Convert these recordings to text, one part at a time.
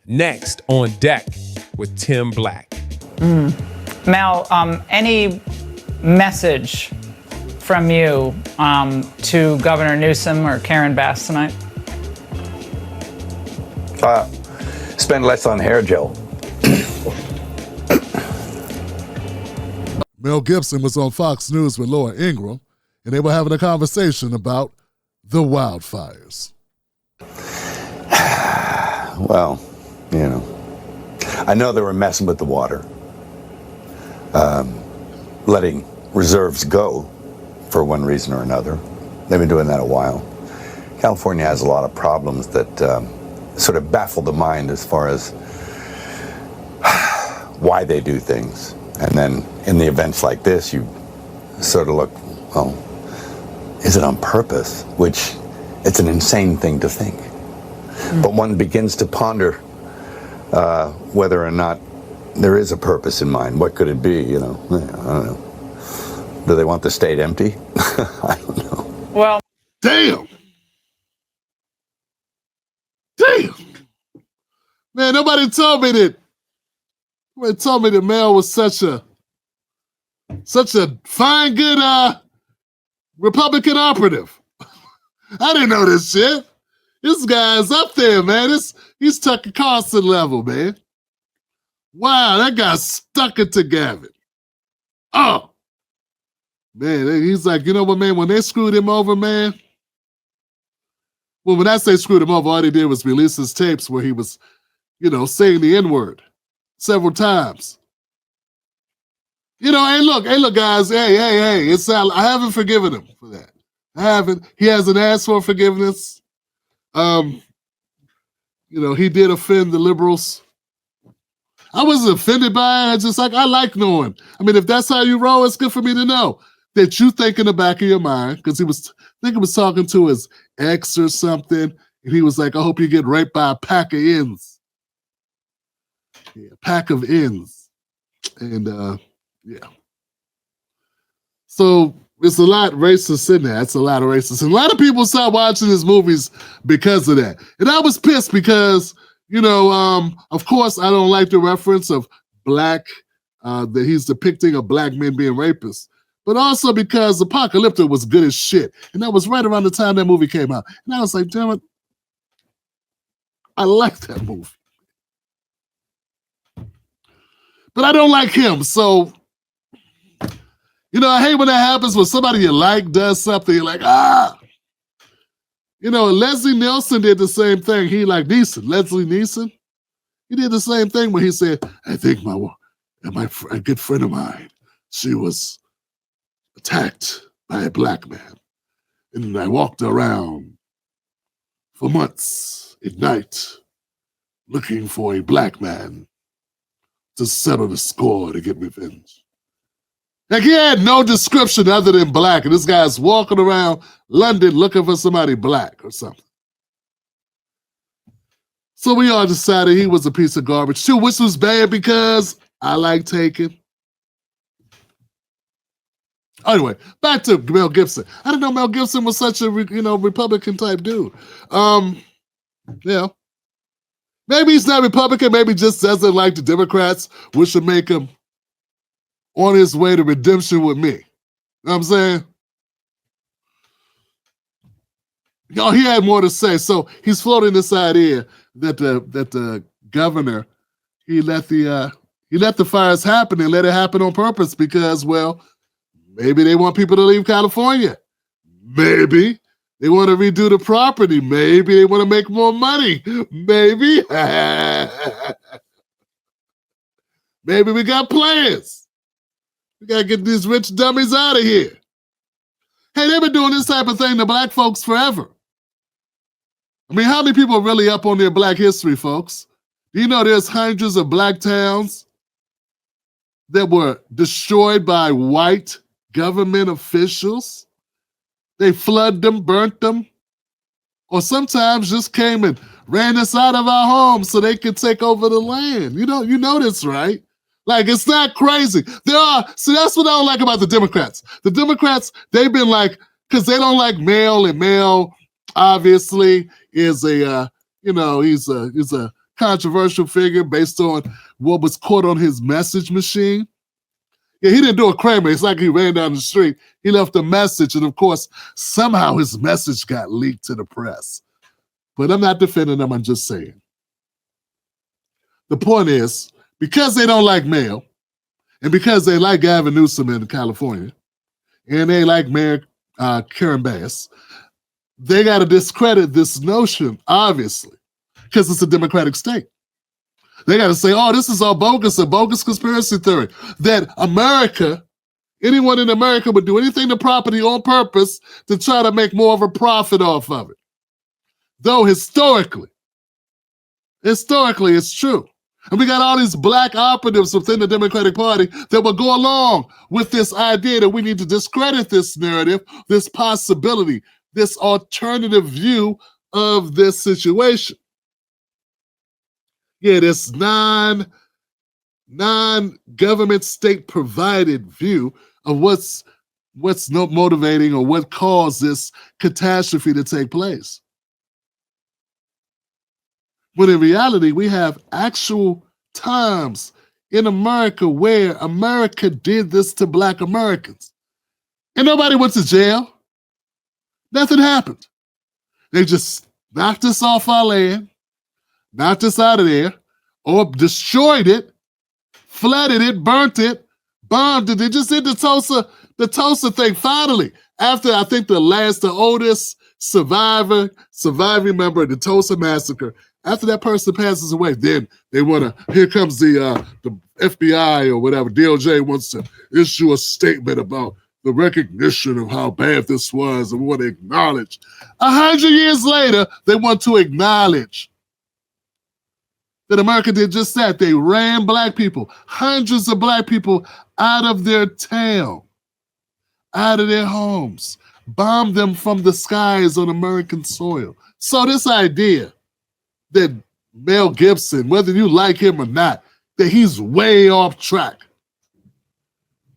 Next on Deck with Tim Black. Mel, any message from you to Governor Newsom or Karen Bass tonight? Spend less on hair gel. Mel Gibson was on Fox News with Laura Ingraham, and they were having a conversation about the wildfires. Well, I know they were messing with the water, letting reserves go for one reason or another. They've been doing that a while. California has a lot of problems that sort of baffle the mind as far as why they do things. And then in the events like this, you sort of look, well, is it on purpose? Which it's an insane thing to think. But one begins to ponder whether or not there is a purpose in mind. What could it be? I don't know. Do they want the state empty? I don't know. Well, Damn! Man, nobody told me that Mel was such a fine, good Republican operative. I didn't know this shit. This guy's up there, man. He's Tucker Carlson level, man. Wow, that guy stuck it to Gavin. Oh, man, he's like, you know what, man, when they screwed him over, man. Well, when I say screwed him over, all they did was release his tapes where he was, saying the N-word several times. Hey, look, guys, hey, I haven't forgiven him for that. I haven't. He hasn't asked for forgiveness. He did offend the liberals. I wasn't offended by it. I like knowing. I mean, if that's how you roll, it's good for me to know that you think in the back of your mind, because he was talking to his ex or something, and he was like, I hope you get raped by a pack of ends. Yeah, a pack of ends. And, yeah. So it's a lot racist in there. It's a lot of racist. And a lot of people stopped watching his movies because of that. And I was pissed because, of course, I don't like the reference of black, that he's depicting of black men being rapists. But also because Apocalypto was good as shit. And that was right around the time that movie came out. And I was like, damn it, I like that movie. But I don't like him. So, I hate when that happens when somebody you like does something. You're like, Leslie Nielsen did the same thing. Leslie Nielsen. He did the same thing when he said, I think a good friend of mine, she was attacked by a black man. And I walked around for months at night looking for a black man to settle the score to get revenge. Like, he had no description other than black, and this guy's walking around London looking for somebody black or something. So we all decided he was a piece of garbage too, which was bad because I like Taken. Anyway, back to Mel Gibson. I didn't know Mel Gibson was such a Republican type dude. Yeah. Maybe he's not Republican, maybe just doesn't like the Democrats, which should make him on his way to redemption with me. You know what I'm saying? He had more to say. So he's floating this idea that the governor, he let the fires happen and let it happen on purpose because, well, maybe they want people to leave California. Maybe they want to redo the property. Maybe they want to make more money. Maybe. Maybe we got plans. We got to get these rich dummies out of here. Hey, they've been doing this type of thing to black folks forever. I mean, how many people are really up on their black history, folks? Do you know there's hundreds of black towns that were destroyed by white government officials? They flooded them, burnt them, or sometimes just came and ran us out of our homes so they could take over the land. You know this, right? Like, it's not crazy. See, that's what I don't like about the Democrats. The Democrats, they've been like, because they don't like Mel, and Mel obviously is he's a controversial figure based on what was caught on his message machine. Yeah, he didn't do a Kramer. It's like he ran down the street. He left a message, and of course, somehow his message got leaked to the press. But I'm not defending him, I'm just saying. The point is, because they don't like Mel, and because they like Gavin Newsom in California, and they like Mayor Karen Bass, they got to discredit this notion, obviously, because it's a Democratic state. They got to say, oh, this is all bogus, a bogus conspiracy theory, that America, anyone in America would do anything to property on purpose to try to make more of a profit off of it. Though historically, it's true. And we got all these black operatives within the Democratic Party that will go along with this idea that we need to discredit this narrative, this possibility, this alternative view of this situation. Yeah, this non-government state provided view of what's not motivating or what caused this catastrophe to take place. But in reality, we have actual times in America where America did this to Black Americans. And nobody went to jail. Nothing happened. They just knocked us off our land, knocked us out of there, or destroyed it, flooded it, burnt it, bombed it. They just did the Tulsa thing finally. After, I think, the oldest surviving member of the Tulsa Massacre, after that person passes away, then they want to, here comes the FBI or whatever, DOJ wants to issue a statement about the recognition of how bad this was, and we want to acknowledge. 100 years later, they want to acknowledge that America did just that. They ran Black people, hundreds of Black people, out of their town, out of their homes, bombed them from the skies on American soil. So this idea that Mel Gibson, whether you like him or not, that he's way off track,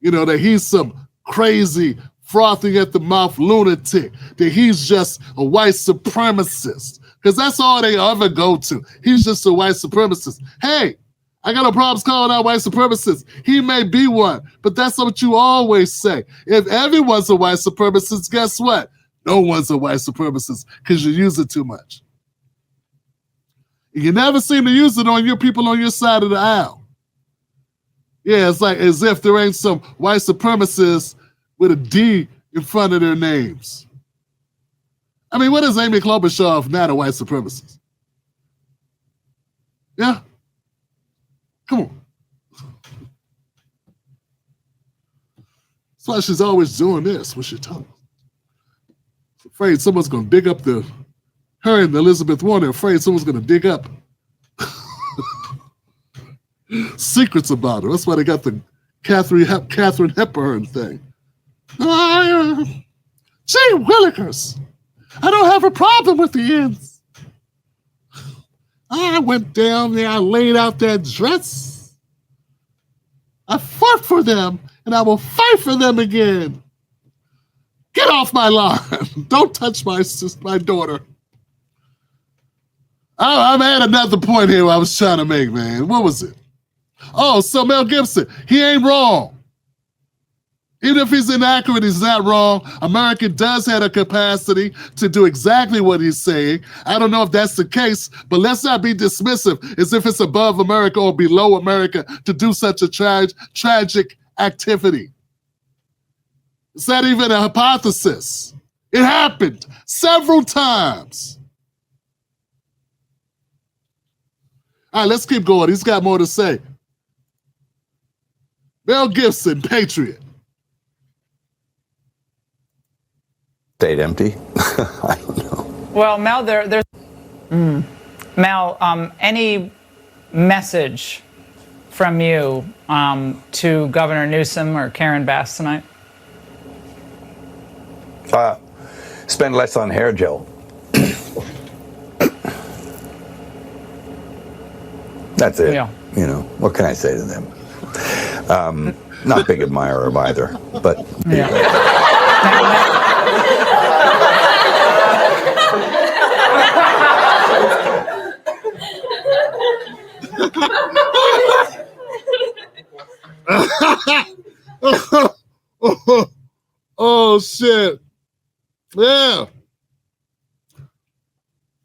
that he's some crazy, frothing at the mouth lunatic, that he's just a white supremacist, because that's all they ever go to. He's just a white supremacist. Hey, I got no problems calling out white supremacists. He may be one, but that's what you always say. If everyone's a white supremacist, guess what? No one's a white supremacist because you use it too much. You never seem to use it on your people on your side of the aisle. Yeah, it's like as if there ain't some white supremacists with a D in front of their names. I mean, what is Amy Klobuchar if not a white supremacist? Yeah? Come on. That's why she's always doing this when she talks. Afraid someone's going to dig up her and Elizabeth Warren are afraid someone's going to dig up secrets about her. That's why they got the Catherine Hepburn thing. Gee willikers, I don't have a problem with the ends. I went down there, I laid out that dress. I fought for them, and I will fight for them again. Get off my lawn. Don't touch my daughter. I'm at another point here I was trying to make, man. What was it? Oh, so Mel Gibson, he ain't wrong. Even if he's inaccurate, he's not wrong. America does have a capacity to do exactly what he's saying. I don't know if that's the case, but let's not be dismissive as if it's above America or below America to do such a tragic activity. It's not even a hypothesis. It happened several times. All right, let's keep going. He's got more to say. Mel Gibson, patriot. Stayed empty? I don't know. Well, Mel, there's Mel, any message from you to Governor Newsom or Karen Bass tonight? Spend less on hair gel. That's it. Yeah. What can I say to them? Not big admirer of either, but yeah. Oh shit. Yeah.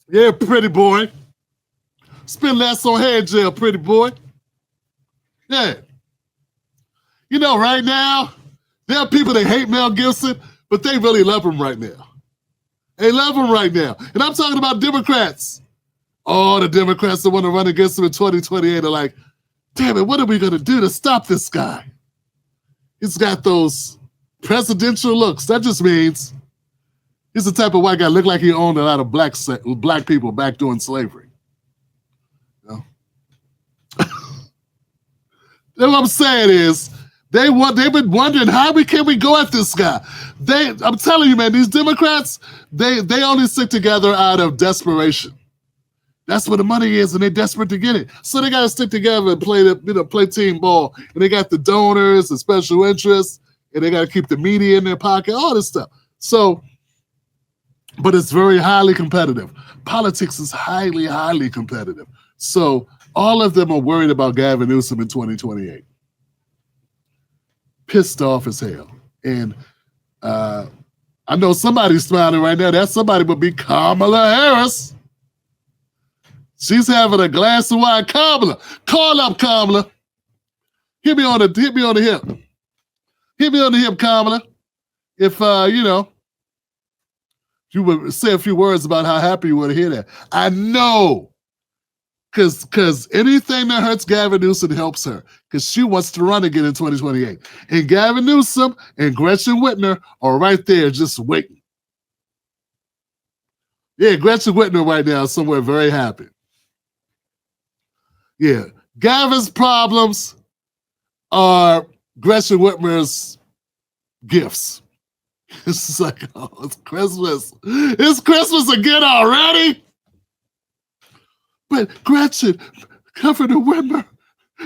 Yeah, pretty boy. Spend less on hair gel, pretty boy. Yeah. You know, right now, there are people that hate Mel Gibson, but they really love him right now. They love him right now. And I'm talking about Democrats. All the Democrats that want to run against him in 2028 are like, damn it, what are we going to do to stop this guy? He's got those presidential looks. That just means he's the type of white guy look like he owned a lot of black people back during slavery. You know? What I'm saying is, they've been wondering how can we go at this guy. I'm telling you, man, these Democrats, they only stick together out of desperation. That's where the money is, and they're desperate to get it. So they got to stick together and play team ball. And they got the donors, the special interests, and they got to keep the media in their pocket, all this stuff. So, but it's very highly competitive. Politics is highly, highly competitive. So all of them are worried about Gavin Newsom in 2028. Pissed off as hell. And I know somebody's smiling right now. That somebody would be Kamala Harris. She's having a glass of wine. Kamala, call up Kamala. Hit me on the hip. Hit me on the hip, Kamala. If you would say a few words about how happy you were to hear that. I know. Because anything that hurts Gavin Newsom helps her. Because she wants to run again in 2028. And Gavin Newsom and Gretchen Whitmer are right there just waiting. Yeah, Gretchen Whitmer right now is somewhere very happy. Yeah, Gavin's problems are Gretchen Whitmer's gifts. It's like, oh, it's Christmas. It's Christmas again already? But Gretchen, Governor Whitmer,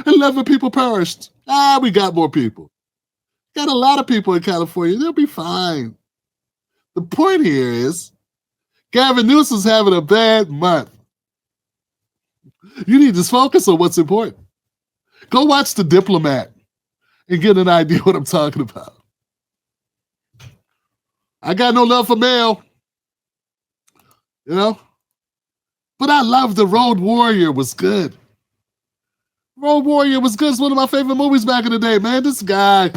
11 people perished. We got more people. Got a lot of people in California. They'll be fine. The point here is Gavin Newsom's having a bad month. You need to focus on what's important. Go watch The Diplomat and get an idea what I'm talking about. I got no love for Mel, but I love The Road Warrior was good. Road Warrior was good. It's one of my favorite movies back in the day, man. This guy.